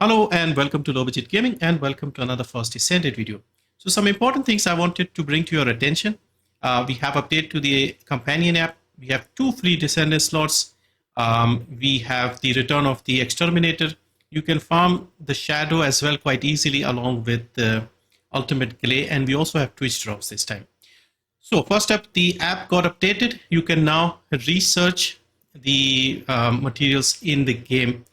Hello and welcome to Low Budget Gaming and welcome to another first Descendant video. So some important things I wanted to bring to your attention. We have update to the companion app. We have 2 free Descendant slots. We have the return of the Exterminator. You can farm the Shadow as well quite easily along with the Ult Gley, and we also have Twitch drops this time. So first up, the app got updated. You can now research the materials in the game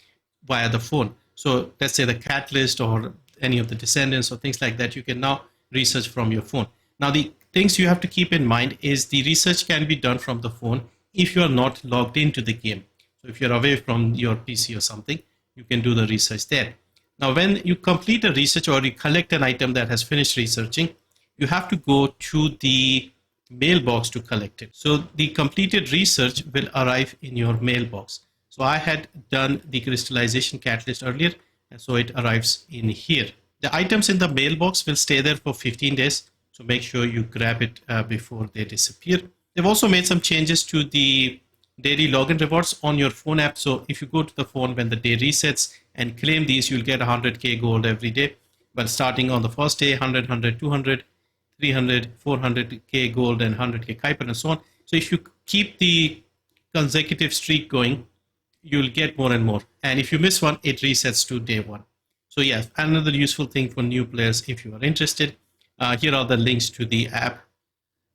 via the phone. So let's say the Catalyst or any of the Descendants or things like that, you can now research from your phone. Now the things you have to keep in mind is the research can be done from the phone if you are not logged into the game. So if you're away from your PC or something, you can do the research there. Now when you complete a research or you collect an item that has finished researching, you have to go to the mailbox to collect it. So the completed research will arrive in your mailbox. So I had done the crystallization catalyst earlier, and so it arrives in here. The items in the mailbox will stay there for 15 days, so make sure you grab it before they disappear. They've also made some changes to the daily login rewards on your phone app. So if you go to the phone when the day resets and claim these, you'll get 100k gold every day. But starting on the first day, 100, 100, 200, 300, 400k gold and 100k Kuiper and so on. So if you keep the consecutive streak going, you'll get more and more. And if you miss one, it resets to day 1. So yeah, another useful thing for new players if you are interested. Here are the links to the app,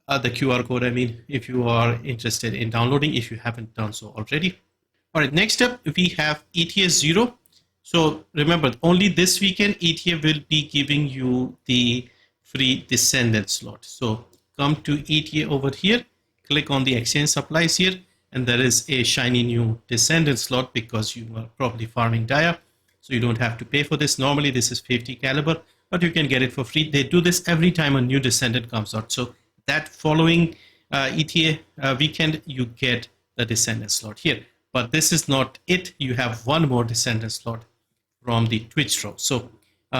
the QR code, if you are interested in downloading, if you haven't done so already. All right, next up, we have ETA 0. So remember, only this weekend, ETA will be giving you the free Descendant slot. So come to ETA over here, click on the exchange supplies here, and there is a shiny new Descendant slot because you are probably farming Dia. So you don't have to pay for this. Normally this is 50 caliber, but you can get it for free. They do this every time a new Descendant comes out. So that following ETA weekend, you get the Descendant slot here. But this is not it. You have one more Descendant slot from the Twitch drop. So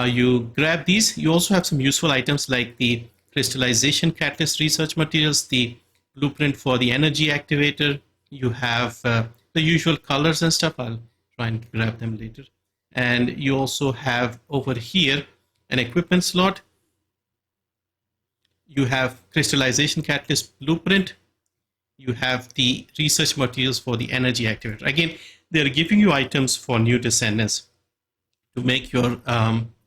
you grab these. You also have some useful items like the crystallization catalyst research materials, the blueprint for the energy activator. You have the usual colors and stuff. I'll try and grab them later. And you also have over here an equipment slot. You have crystallization catalyst blueprint. You have the research materials for the energy activator. Again, they're giving you items for new Descendants to make your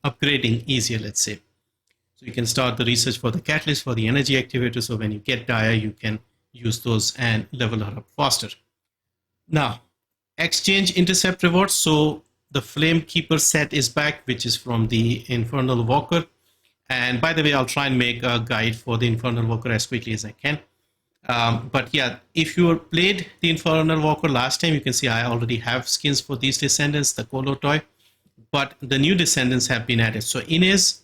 upgrading easier, let's say. So you can start the research for the catalyst for the energy activator. So when you get Dia, you can use those and level her up faster. Now, exchange intercept rewards. So the Flame Keeper set is back, which is from the Infernal Walker. And by the way, I'll try and make a guide for the Infernal Walker as quickly as I can. But yeah, if you played the Infernal Walker last time, you can see I already have skins for these Descendants, the Colo toy. But the new Descendants have been added. So Inez,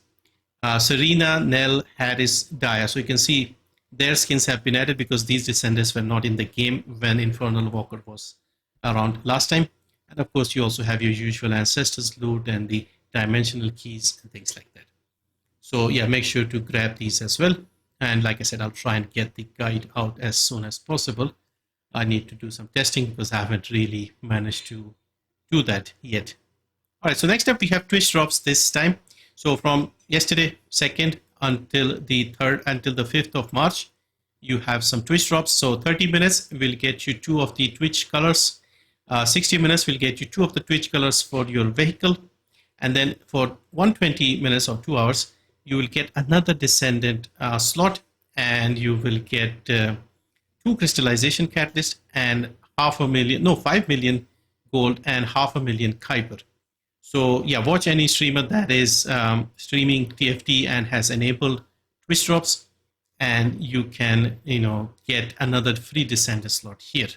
Serena, Nell, Harris, Dia. So you can see their skins have been added because these Descendants were not in the game when Infernal Walker was around last time. And of course, you also have your usual Ancestors loot and the dimensional keys and things like that. So yeah, make sure to grab these as well. And like I said, I'll try and get the guide out as soon as possible. I need to do some testing because I haven't really managed to do that yet. All right, so next up we have Twitch drops this time. So from yesterday 2nd until the 3rd, until the 5th of March, you have some Twitch drops. So 30 minutes will get you 2 of the Twitch colors. 60 minutes will get you 2 of the Twitch colors for your vehicle. And then for 120 minutes or 2 hours, you will get another Descendant slot, and you will get 2 crystallization catalysts and 5 million gold and 500,000 Kuiper. So yeah, watch any streamer that is streaming TFT and has enabled Twitch drops, and you can get another free Descendant slot here.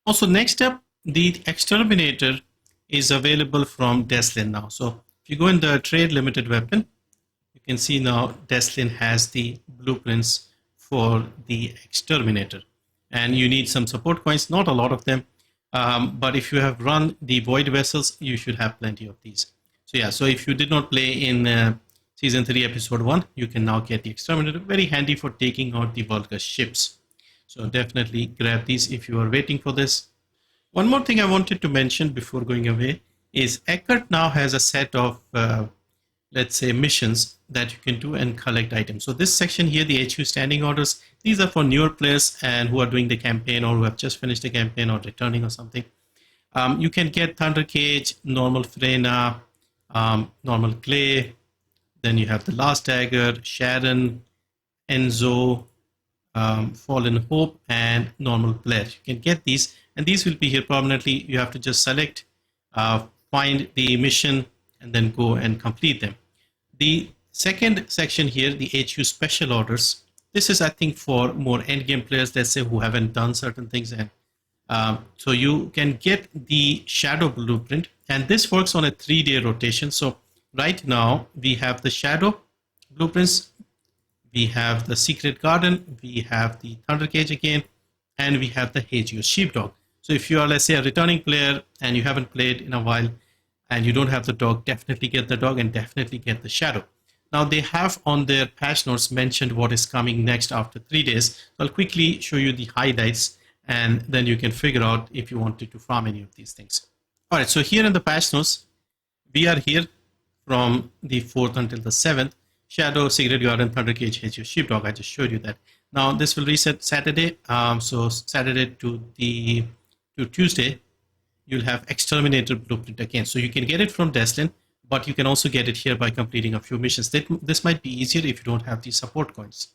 Also, next up, the Exterminator is available from Descendant now. So if you go in the trade limited weapon, you can see now Descendant has the blueprints for the Exterminator, and you need some support coins, not a lot of them. But if you have run the Void Vessels, you should have plenty of these. So yeah, so if you did not play in Season 3, Episode 1, you can now get the Exterminator. Very handy for taking out the Vulgar ships. So definitely grab these if you are waiting for this. One more thing I wanted to mention before going away is Eckert now has a set of let's say missions that you can do and collect items. So this section here, the HU standing orders, these are for newer players and who are doing the campaign or who have just finished the campaign or returning or something. You can get Thunder Cage, normal Freyna, normal Gley, then you have the Last Dagger, Sharon, Enzo, Fallen Hope, and normal Blair. You can get these, and these will be here permanently. You have to just select, find the mission, and then go and complete them. The second section here, the HU special orders, this is I think for more endgame players, let's say, who haven't done certain things. And so you can get the Shadow blueprint, and this works on a 3-day rotation. So right now we have the Shadow blueprints, we have the Secret Garden, we have the Thunder Cage again, and we have the Hagios Sheepdog. So if you are, let's say, a returning player and you haven't played in a while and you don't have the dog, definitely get the dog and definitely get the Shadow. Now they have on their patch notes mentioned what is coming next after 3 days. So I'll quickly show you the highlights and then you can figure out if you wanted to farm any of these things. All right, so here in the patch notes, we are here from the 4th until the 7th. Shadow, Secret Garden, Thunder Cage, Hagios Sheepdog. I just showed you that. Now this will reset Saturday. So Saturday to Tuesday, you'll have Exterminator blueprint again. So you can get it from Descendant, but you can also get it here by completing a few missions. This might be easier if you don't have the support coins.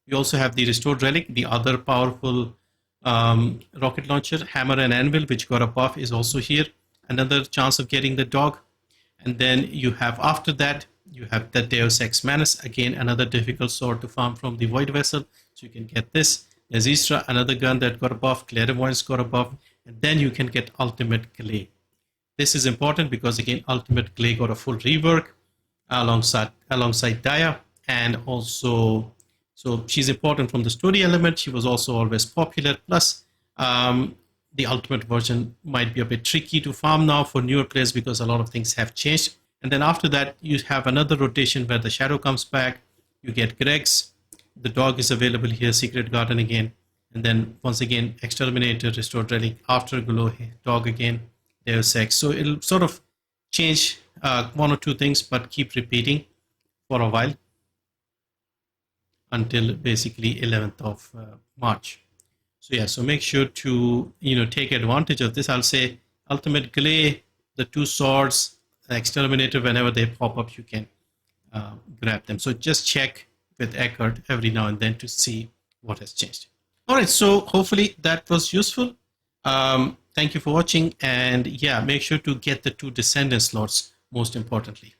You also have the Restored Relic, the other powerful rocket launcher, Hammer and Anvil, which got a buff, is also here. Another chance of getting the dog. And then you have, after that, you have the Deus Ex Manus, again another difficult sword to farm from the Void Vessel, so you can get this. There's Istra, another gun that got a buff, Clairvoyance got a buff, and then you can get Ultimate Gley. This is important because again Ultimate Gley got a full rework alongside Daya, and also so she's important from the story element. She was also always popular, plus the ultimate version might be a bit tricky to farm now for newer players because a lot of things have changed. And then after that, you have another rotation where the Shadow comes back. You get Greg's. The dog is available here, Secret Garden again. And then once again, Exterminator, Restored Relic, Afterglow, dog again, Deus Ex. So it'll sort of change one or two things, but keep repeating for a while until basically 11th of March. So yeah, so make sure to take advantage of this. I'll say Ultimate Gley, the two swords, Exterminator, whenever they pop up, you can grab them. So just check with Eckert every now and then to see what has changed. All right, so hopefully that was useful. Thank you for watching, and yeah, make sure to get the 2 Descendant slots most importantly.